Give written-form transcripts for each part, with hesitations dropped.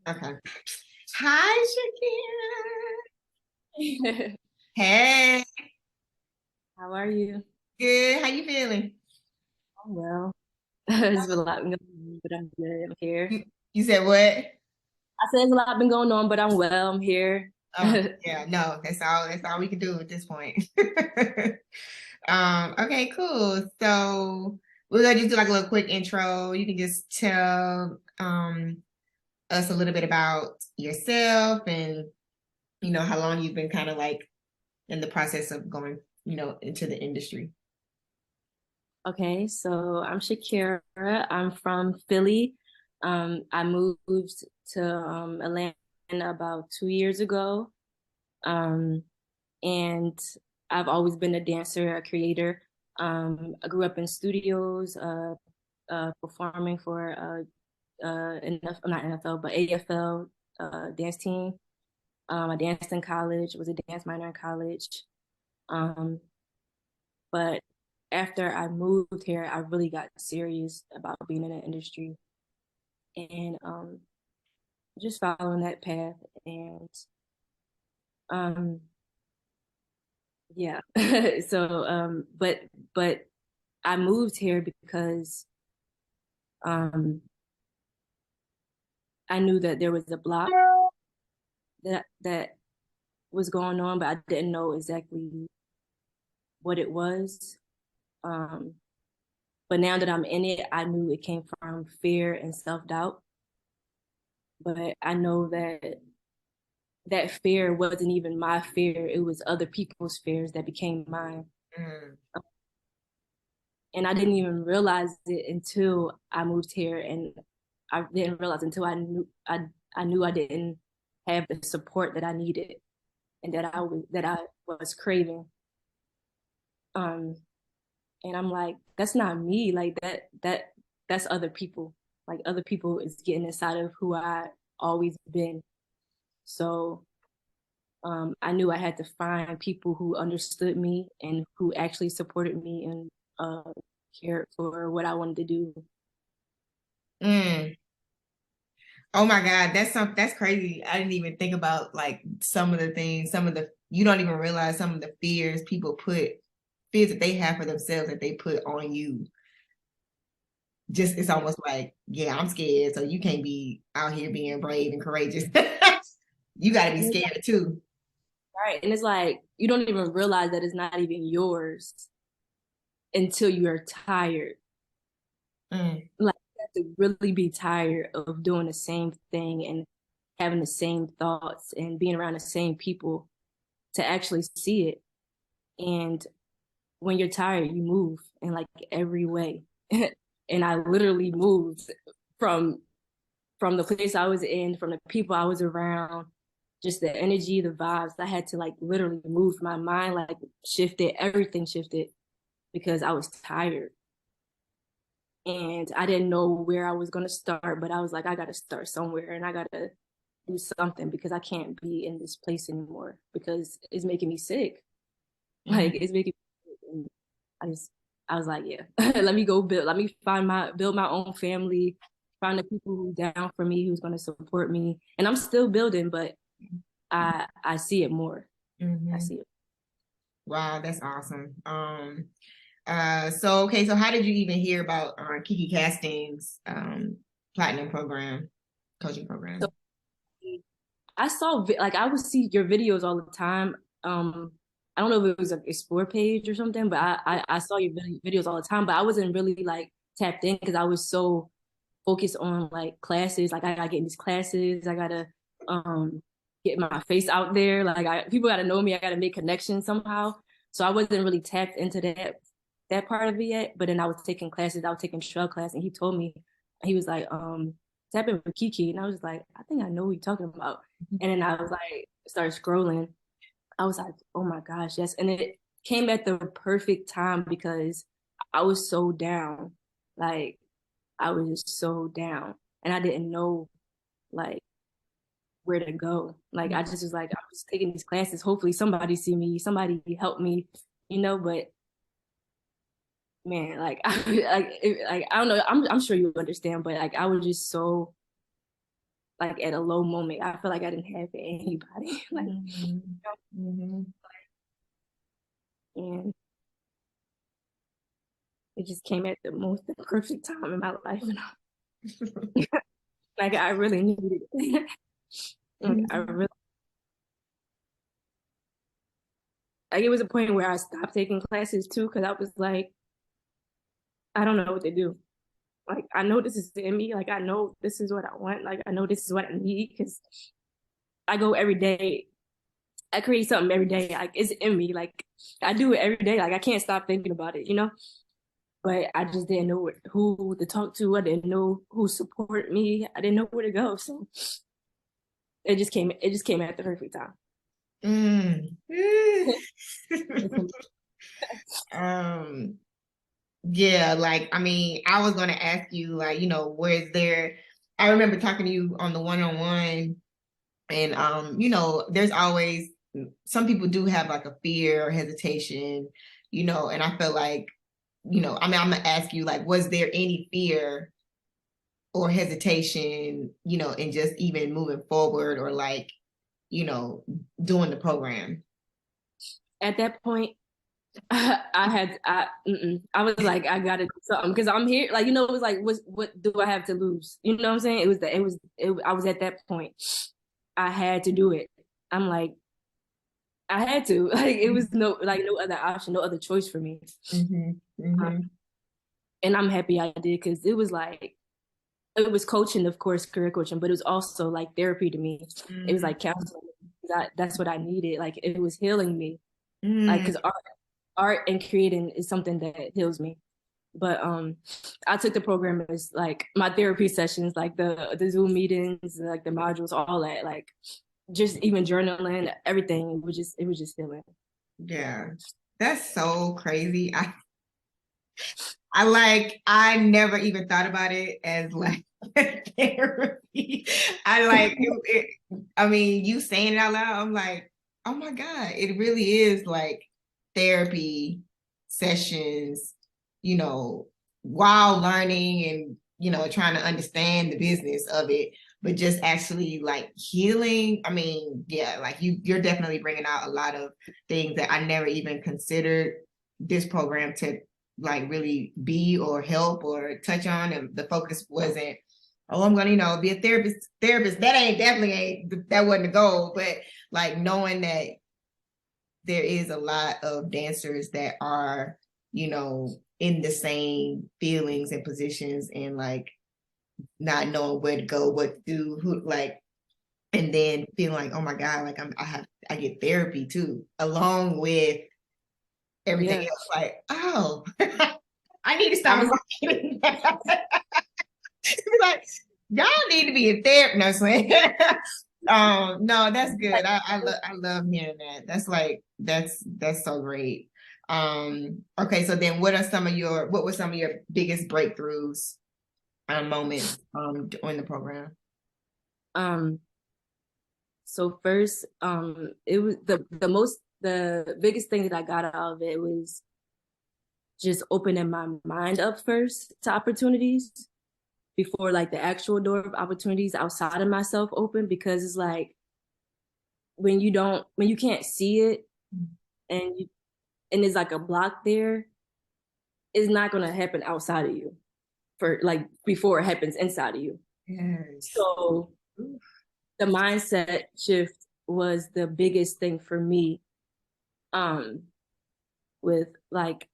Okay. Hi, Shakira. Hey, How are you? good. How you feeling? Oh, well, there's been a lot going on, but I'm good. I'm here. You said what? I said there's a lot been going on, but I'm well. I'm here. Oh, yeah, no, that's all we can do at this point. Okay, cool. So we're gonna just do like a little quick intro. You can just tell us a little bit about yourself and how long you've been kind of like in the process of going, into the industry. Okay, so I'm Shakira. I'm from Philly. I moved to Atlanta about 2 years ago. Um, and I've always been a dancer, a creator. I grew up in studios, performing for not NFL, but AFL dance team. I danced in college, was a dance minor in college. Um, but after I moved here, I really got serious about being in the industry and just following that path. And um, yeah, but I moved here because um, I knew that there was a block that was going on, but I didn't know exactly what it was. Um, But now that I'm in it, I knew it came from fear and self-doubt. But I know that that fear wasn't even my fear. It was other people's fears that became mine. Mm. And I didn't even realize it until I moved here. And I didn't realize until I knew I didn't have the support that I needed and that I was craving. Um, and I'm like, that's not me. Like that's other people. Like other people is getting inside of who I always been. So I knew I had to find people who understood me and who actually supported me and cared for what I wanted to do. Mm. Oh my God, that's crazy. I didn't even think about like some of the things, you don't even realize some of the fears that they have for themselves that they put on you. Just it's Yeah. almost like, yeah, I'm scared, so you can't be out here being brave and courageous. You got to be And it's scared too. right. And it's like you don't even realize that it's not even yours until you're tired. Mm. Like you have to really be tired of doing the same thing and having the same thoughts and being around the same people to actually see it. And when you're tired, you move in like every way. And I literally moved from from the place I was in, from the people I was around, just the energy, the vibes. I had to like literally move. My mind like shifted, everything shifted because I was tired. And I didn't know where I was gonna start, but I was like, I gotta start somewhere and I gotta do something because I can't be in this place anymore because it's making me sick. Like Mm. it's making me I just I was like, yeah, let me build my own family, find the people who down for me, who's gonna support me. And I'm still building, but I see it more. I Hmm. see it. Wow, that's awesome. So okay, so how did you even hear about Kiki Castings platinum program, coaching So program? like I would see your videos all the time. I don't know if it was a explore page or something, but I saw your videos all the time, but I wasn't really like tapped in because I was so focused on like classes. Like I gotta get in these classes. I gotta um get my face out there. Like people gotta know me. I gotta make connections somehow. So I wasn't really tapped into that part of it yet. But then I was taking classes. I was taking trail class, and he told me he was like, tap in with Kiki, and I was like, I think I know what you're talking about. And then I was like, started scrolling. I was like, oh my gosh, yes. And it came at the perfect time because I was so down. Like I was just so down and I didn't know like where to go. Like I just was like, I was taking these classes. Hopefully somebody see me, somebody help me, but man, like like I don't know. I'm sure you understand, but like I was just so like at a low moment. I feel like I didn't have anybody. Like, Mm-hmm. Mm-hmm. and it just came at the most the perfect time in my life. And like I really needed it. Like I Mm-hmm. really like it was a point where I stopped taking classes too because I was like, I don't know what to do. Like I know this is in me. Like I know this is what I want. Like I know this is what I need because I go every day. I create something every day. Like it's in me. Like I do it every day. Like I can't stop thinking about it, you know? But I just didn't know who to talk to. I didn't know who support me. I didn't know where to go. So it just came at the perfect time. Mm. Um, yeah, like I mean, I was gonna ask you, like, where's there I remember talking to you on the one-on-one, and there's always some people do have like a fear or hesitation, and I feel like, I mean, I'm gonna ask you, like, was there any fear or hesitation, in just even moving forward, or like, you know, doing the program? At that point, I was like, I gotta do something because I'm here. Like, it was like, what do I have to lose? You know what I'm saying? I was at that point. I had to do it. I'm like, I had to. Like, it was no other option, no other choice for me. Mm-hmm. Um, Mm-hmm. and I'm happy I did because it was coaching, of course, career coaching, but it was also like therapy to me. It was like counseling. That's what I needed. Like, it was healing me. Like, Mm-hmm. because art and creating is something that heals me. But I took the program as like my therapy sessions, like the Zoom meetings, like the modules, all that, like just even journaling, everything. It was just healing. Yeah, that's so crazy. I never even thought about it as like therapy. I like I mean, you saying it out loud, I'm like, oh my God, it really is like therapy sessions, you know, while learning and, trying to understand the business of it, but just actually like healing. I mean, yeah, like you're definitely bringing out a lot of things that I never even considered this program to like really be or help or touch on, and the focus wasn't, oh, I'm gonna be a therapist. That ain't definitely ain't that wasn't the goal, but like knowing that there is a lot of dancers that are, in the same feelings and positions, and like not knowing where to go, what to do, who, like, and then feeling like, oh my God, like I get therapy too along with everything Yeah, else. Like, oh, I need to I start was marketing that. Like, y'all need to be in therapy. No, I'm saying. No, that's good. I love hearing that. That's like that's so great. Okay, so then what were some of your biggest breakthroughs, moments, during the program? um. So first, it was the biggest thing that I got out of it was just opening my mind up first to opportunities before like the actual door of opportunities outside of myself open, because it's like when you can't see it and you and there's like a block there, it's not gonna happen outside of you for like before it happens inside of you. Yes. So the mindset shift was the biggest thing for me. Um, with like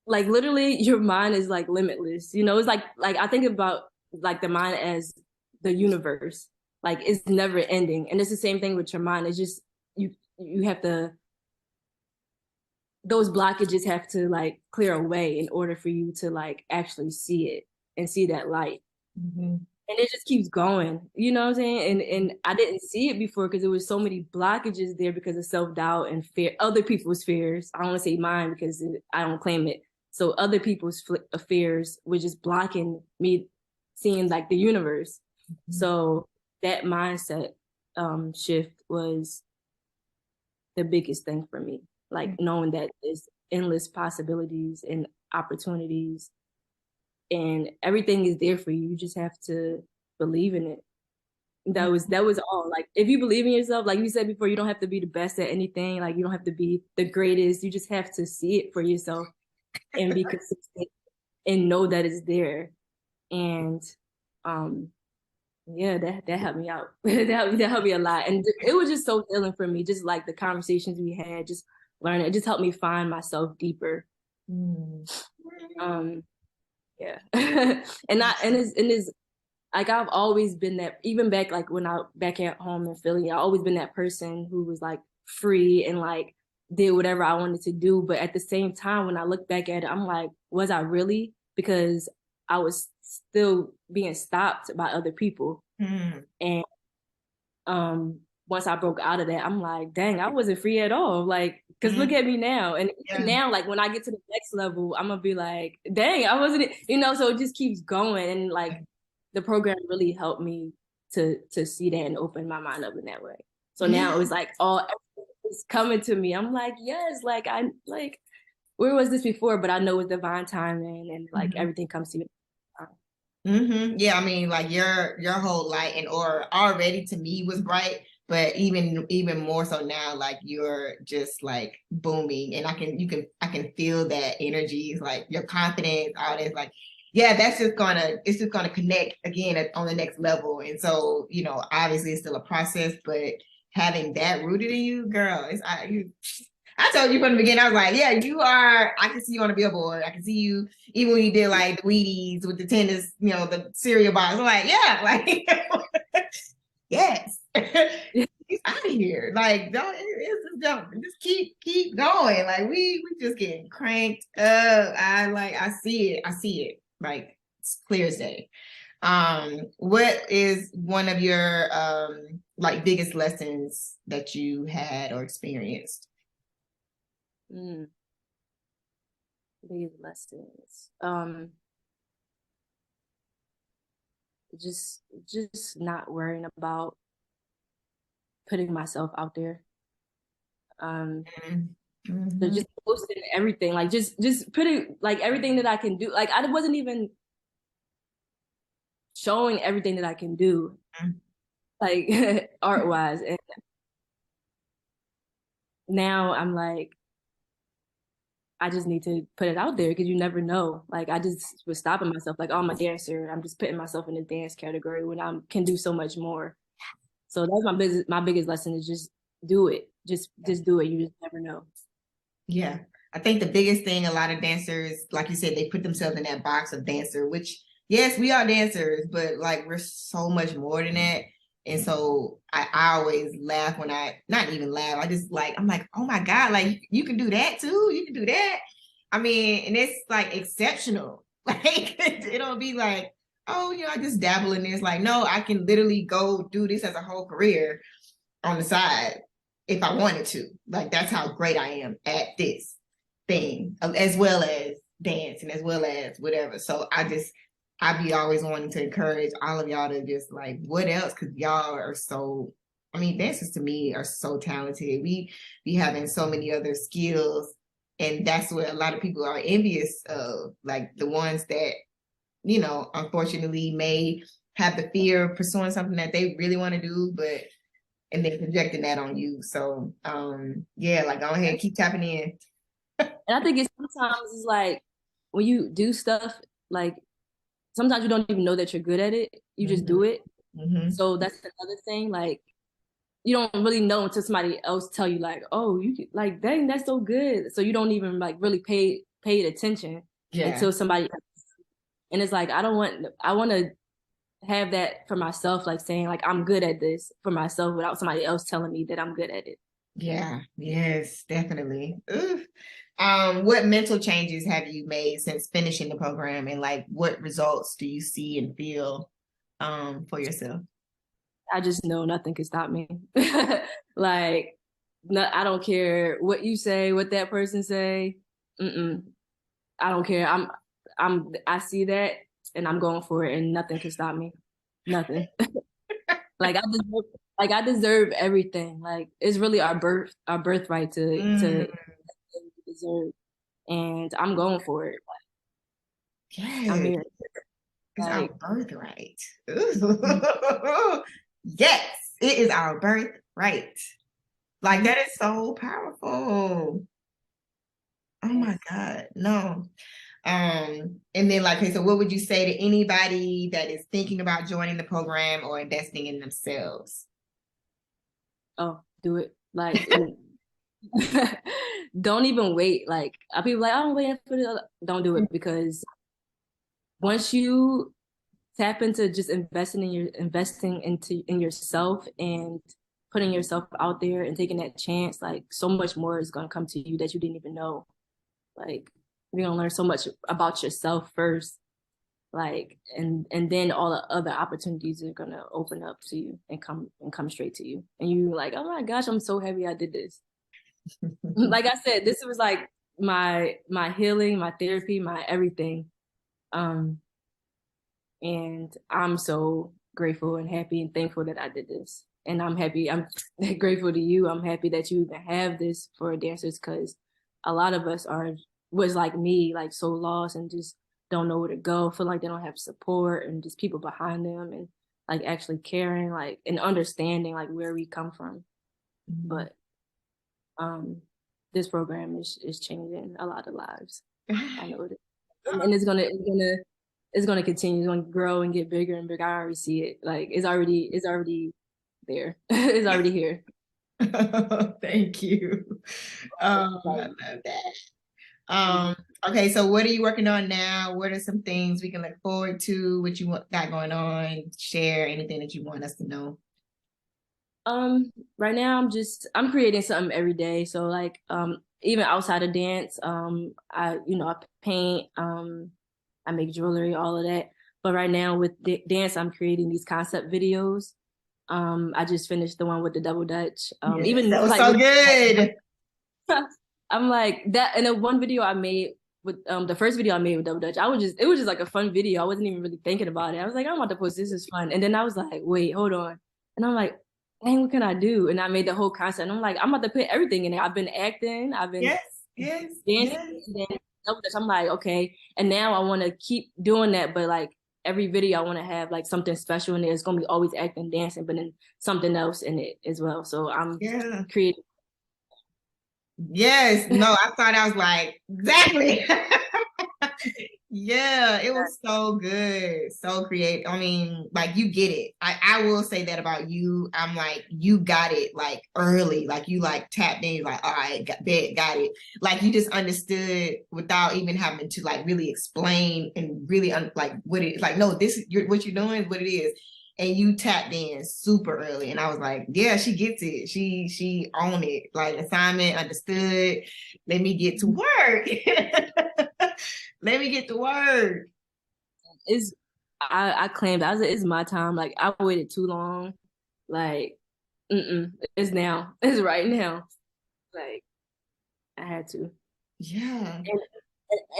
literally your mind is like limitless. It's like I think about like the mind as the universe. Like it's never ending. And it's the same thing with your mind. It's just you have to those blockages have to like clear away in order for you to like actually see it and see that light. Mm-hmm. And it just keeps going. You know what I'm saying? And I didn't see it before because there was so many blockages there because of self-doubt and fear, other people's fears. I don't want to say mine because I don't claim it. So other people's fears were just blocking me seeing like the universe. So that mindset shift was the biggest thing for me. Like knowing that there's endless possibilities and opportunities and everything is there for you. You just have to believe in it. That was all. Like if you believe in yourself, like you said before, you don't have to be the best at anything. Like you don't have to be the greatest. You just have to see it for yourself and be consistent and know that it's there. And um yeah, that helped me out. That helped me a lot. And it was just so healing for me, just like the conversations we had, just learning. It just helped me find myself deeper. Mm. Um yeah. And it's like I've always been that, even back like when I back at home in Philly, I always been that person who was like free and like did whatever I wanted to do. But at the same time, when I look back at it, I'm like, was I really? Because I was still being stopped by other people. Mm. And once I broke out of that, I'm like, dang, I wasn't free at all. Like, cause look Mm. at me now. And even Yeah. now, like when I get to the next level, I'm gonna be like, dang, I wasn't, so it just keeps going. And like the program really helped me to see that and open my mind up in that way. So now it Yeah. was like everything is coming to me. I'm like, yes, like I like where was this before? But I know it's divine timing and like Mhm. everything comes to me. Yeah, I mean, like your whole light and aura already to me was bright, but even more so now, like you're just like booming, and I can feel that energy, like your confidence, all this, like yeah, it's just gonna connect again on the next level, and so obviously it's still a process, but having that rooted in you, girl, I told you from the beginning, I was like, yeah, you are. I can see you on a billboard. I can see you even when you did like the Wheaties with the tennis, the cereal box. I'm like, yeah, like, yes. He's out of here. Like, just keep going. Like, we just getting cranked up. I see it. I see it. Like, it's clear as day. What is one of your like biggest lessons that you had or experienced? Mm, biggest lessons. Just not worrying about putting myself out there. So Mm-hmm. just posting everything, like just putting like everything that I can do. Like I wasn't even showing everything that I can do, like art wise. And now I'm like, I just need to put it out there because you never know. Like I just was stopping myself, like, oh, I'm a dancer. I'm just putting myself in the dance category when I can do so much more. So that's my biggest lesson is just do it. Just do it. You just never know. Yeah. I think the biggest thing a lot of dancers, like you said, they put themselves in that box of dancer, which yes, we are dancers, but like we're so much more than that. And so I always laugh when not even laugh, I just like, I'm like, oh my God, like you can do that too. You can do that. I mean, and it's like exceptional. Like it'll be like, oh, I just dabble in this. Like, no, I can literally go do this as a whole career on the side if I wanted to. Like that's how great I am at this thing, as well as dancing, as well as whatever. So I be always wanting to encourage all of y'all to just like what else? Because y'all are so. I mean, dancers to me are so talented. We be having so many other skills, and that's what a lot of people are envious of. Like the ones that unfortunately may have the fear of pursuing something that they really want to do, but and then projecting that on you. So yeah, like go ahead, keep tapping in. And I think it's sometimes it's like when you do stuff, like sometimes you don't even know that you're good at it. You just Mm-hmm. do it. Mm-hmm. So that's another thing. Like you don't really know until somebody else tell you like, oh, like dang, that's so good. So you don't even like really pay attention Yeah. until somebody. And it's like I want to have that for myself, like saying like I'm good at this for myself without somebody else telling me that I'm good at it. Yeah. Yes, definitely. Oof. What mental changes have you made since finishing the program, and like what results do you see and feel for yourself? I just know nothing can stop me. Like, no, I don't care what you say, what that person say. Mm-mm. I don't care. I see that and I'm going for it, and nothing can stop me. Nothing. Like I deserve everything. Like it's really our birthright to Mm, deserve, and I'm going for it. I'm yes, here. it's our Like birthright. Ooh. Yes, it is our birthright. Like Mhm. that is so powerful. Oh my Yes. God. No. And then like, okay, so what would you say to anybody that is thinking about joining the program or investing in themselves? Oh, do it. Like, don't even wait. Like, people like, oh, I'm waiting for the. Don't do it because once you tap into just investing into in yourself and putting yourself out there and taking that chance, like so much more is gonna come to you that you didn't even know. Like, you're gonna learn so much about yourself first, like, and then all the other opportunities are gonna open up to you and come straight to you, and you like, oh my gosh, I'm so happy I did this. Like I said, this was like my healing, my therapy, my everything. Um, and I'm so grateful and happy and thankful that I did this. And I'm happy. I'm grateful to you. I'm happy that you even have this for dancers because a lot of us was like me, like so lost and just don't know where to go, feel like they don't have support and just people behind them and like actually caring, like and understanding like where we come from. Mhm. But this program is changing a lot of lives. I know it. And it's gonna continue. It's gonna grow and get bigger and bigger. I already see it. Like it's already there. It's already here. Thank you. I Like, love that. Um, okay, so what are you working on now? What are some things we can look forward to? What you got going on? Share anything that you want us to know. right now I'm creating something every day. So like even outside of dance, I paint, I make jewelry, all of that. But right now with dance, I'm creating these concept videos. I just finished the one with the double dutch. Yes, Even that was like so with good. I'm like that, and then one video I made with the first video I made with double dutch, it was just like a fun video. I wasn't even really thinking about it. I was like, I'm about to post this is fun, and then I was like, wait, hold on, and I'm like, dang, what can I do? And I made the whole concept. And I'm like, I'm about to put everything in there. I've been acting, I've been Yes, yes, dancing, yes. and then double dutch. I'm like, okay, and now I want to keep doing that, but like every video I want to have like something special in there. It's gonna be always acting, dancing, but then something else in it as well. So I'm Yeah. creating. Yes. No, I thought I was like, exactly. Yeah, it was so good, so creative. I mean, like you get it. I will say that about you. I'm like, you got it like early. Like you like tapped in, like, all right, got it. Like you just understood without even having to like really explain and really like what it is. Like, no, this is what you're doing, is what it is. And you tapped in super early. And I was like, yeah, she gets it. She owned it. Like assignment, understood. Let me get to work. Let me get to work. It's I claimed I said it's my time. Like I waited too long. Like, it's now. It's right now. Like I had to. Yeah. And,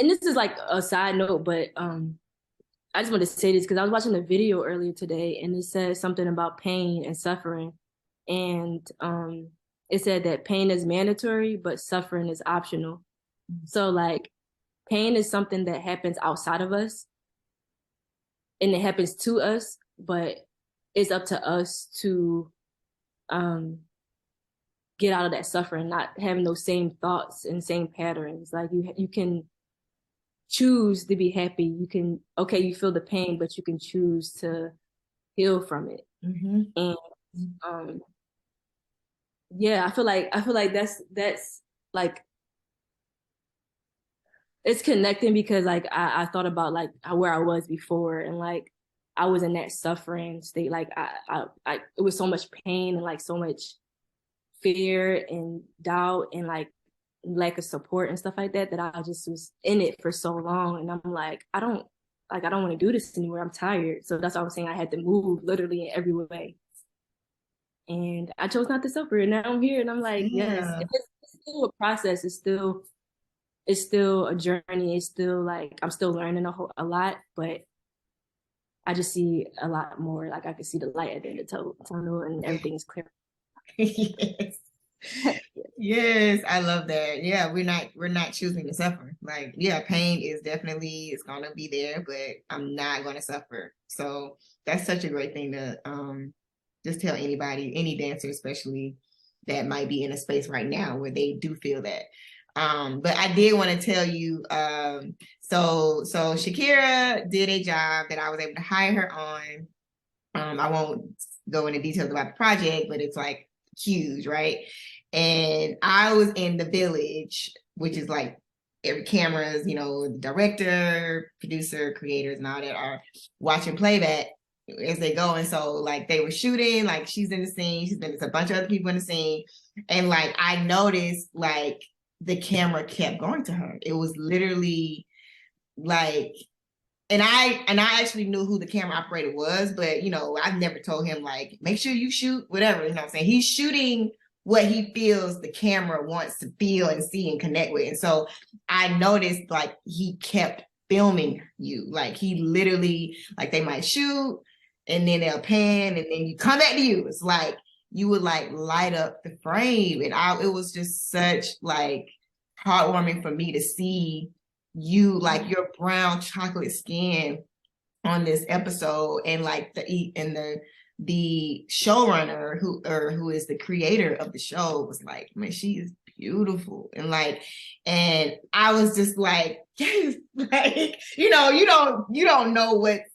and this is like a side note, but I just wanted to say this because I was watching a video earlier today and it said something about pain and suffering. And it said that pain is mandatory, but suffering is optional. So like pain is something that happens outside of us and it happens to us, but it's up to us to um get out of that suffering, not having those same thoughts and same patterns. Like you can choose to be happy. You can okay, you feel the pain, but you can choose to heal from it. Mm-hmm. And um yeah, I feel like that's like it's connecting because like I thought about like where I was before and like I was in that suffering state. Like I it was so much pain and like so much fear and doubt and like lack of support and stuff like that that I just was in it for so long and I'm like I don't want to do this anymore. I'm tired. So that's why I was saying I had to move literally in every way. And I chose not to suffer. And now I'm here and I'm like, yes, Yeah. it's still a process. It's still a journey. It's still like I'm still learning a lot, but I just see a lot more. Like I can see the light at the end of the tunnel and everything is clear. Yes. Yes, I love that. Yeah, we're not choosing to suffer. Like, yeah, pain is definitely it's gonna be there, but I'm not gonna suffer. So that's such a great thing just tell anybody, any dancer especially, that might be in a space right now where they do feel that. But I did want to tell you, so Shaakirah did a job that I was able to hire her on. I won't go into details about the project, but it's like huge, right? And I was in the village, which is like every cameras, the director, producer, creators, and all that are watching playback as they go. And so like they were shooting, like she's in the scene, there's a bunch of other people in the scene. And like I noticed like the camera kept going to her. It was literally like, and I actually knew who the camera operator was, but I've never told him like, make sure you shoot whatever, what I'm saying? He's shooting what he feels the camera wants to feel and see and connect with. And so I noticed like he kept filming you. Like he literally, like they might shoot and then they'll pan and then you come back to you. It's like you would like light up the frame. And it was just such like heartwarming for me to see you, like your brown chocolate skin on this episode, and like the showrunner who is the creator of the show was like, man, she is beautiful. And I was just like, yes, like, you don't know what's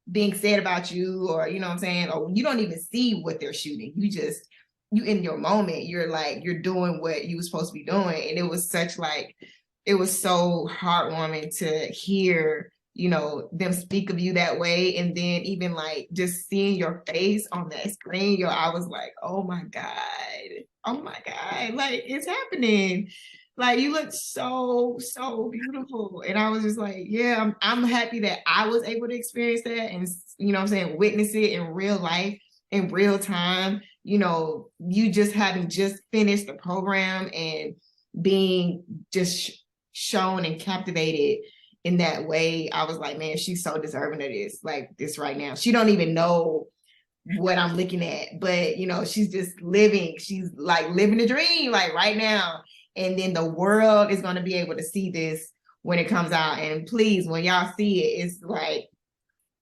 being said about you, or what I'm saying, or you don't even see what they're shooting. You in your moment, you're like, you're doing what you were supposed to be doing. And it was it was so heartwarming to hear, them speak of you that way. And then even like just seeing your face on that screen, I was like, oh my God, like it's happening. Like you look so, so beautiful. And I was just like, yeah, I'm happy that I was able to experience that and, what I'm saying, witness it in real life, in real time. You just having just finished the program and being just shown and captivated in that way. I was like, man, she's so deserving of this, like this right now. She don't even know what I'm looking at, but she's just she's like living the dream like right now. And then the world is going to be able to see this when it comes out. And please, when y'all see it, it's like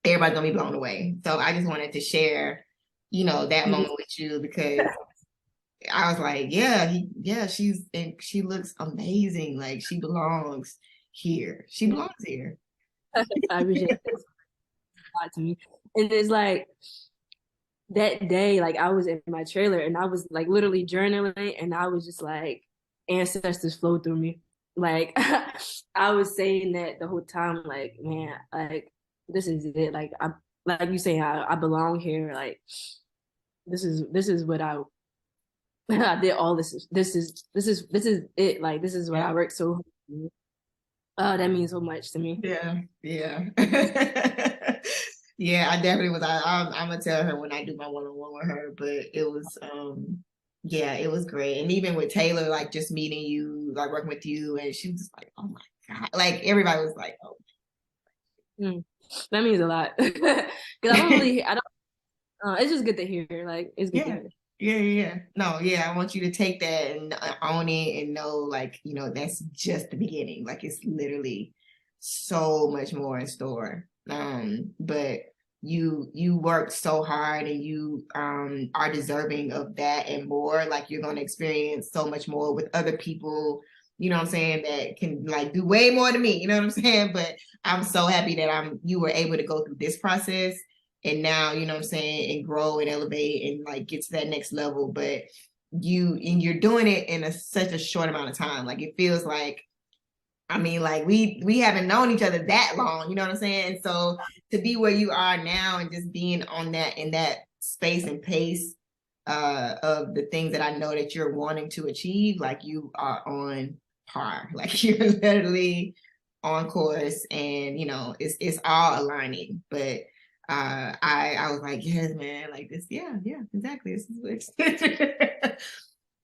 everybody's gonna be blown away. So I just wanted to share, that moment with you, because I was like, yeah, she looks amazing. Like she belongs here. She belongs here. I appreciate it. A lot to me. And it's like that day, like I was in my trailer and I was like literally journaling, and I was just like, ancestors flow through me. Like I was saying that the whole time, like, man, like this is it. Like I, like you say, I belong here. Like this is what I I did all this is it. Like this is what I worked so hard for. Oh, that means so much to me. Yeah, yeah. Yeah, I definitely was. I'm gonna tell her when I do my one-on-one with her, but it was yeah, it was great. And even with Taylor, like just meeting you, like working with you, and she was just like, oh my God. Like everybody was like, oh. That means a lot. Because I don't it's just good to hear. Like it's good to hear. Yeah. No, yeah. I want you to take that and own it and know, like, that's just the beginning. Like it's literally so much more in store. But you worked so hard and you are deserving of that and more. Like you're gonna experience so much more with other people, what I'm saying, that can like do way more than me, you know what I'm saying? But I'm so happy that you were able to go through this process and now, what I'm saying, and grow and elevate and like get to that next level. But you're doing it in such a short amount of time. Like it feels like, I mean, like we haven't known each other that long, you know what I'm saying? And so to be where you are now and just being on that, in that space and pace of the things that I know that you're wanting to achieve, like you are on par. Like you're literally on course, and it's all aligning. But I was like, yes, man, like this, yeah, exactly. This is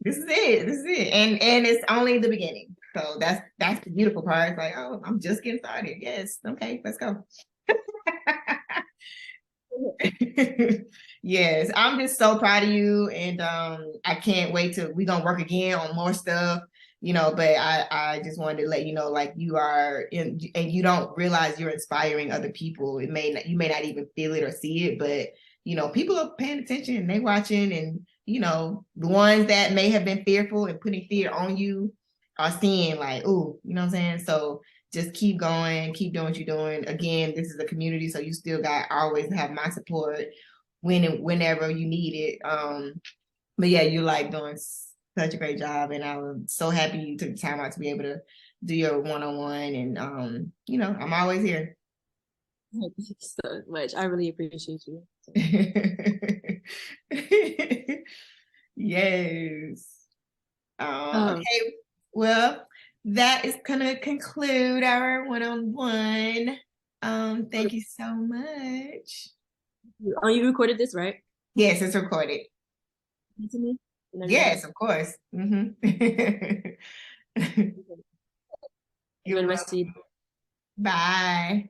this is it. And it's only the beginning. So that's the beautiful part. It's like, oh, I'm just getting started. Yes, okay, let's go. Yes, I'm just so proud of you, and I can't wait till we gonna work again on more stuff. But I just wanted to let you know, like you are in, and you don't realize you're inspiring other people. You may not even feel it or see it, but people are paying attention and they watching, and the ones that may have been fearful and putting fear on you are seeing like, ooh, you know what I'm saying? So just keep going, keep doing what you're doing. Again, this is a community, so you still got always have my support whenever you need it. But yeah, you're like doing such a great job, and I'm so happy you took the time out to be able to do your one-on-one, and I'm always here. Thank you so much. I really appreciate you. Yes. Um, Okay. Well, that is gonna conclude our one-on-one. Thank you so much. oh, you recorded this, right? Yes, it's recorded. To me and everybody. Yes, of course. Hmm. Okay. You're Enjoy the rest of welcome. your Bye.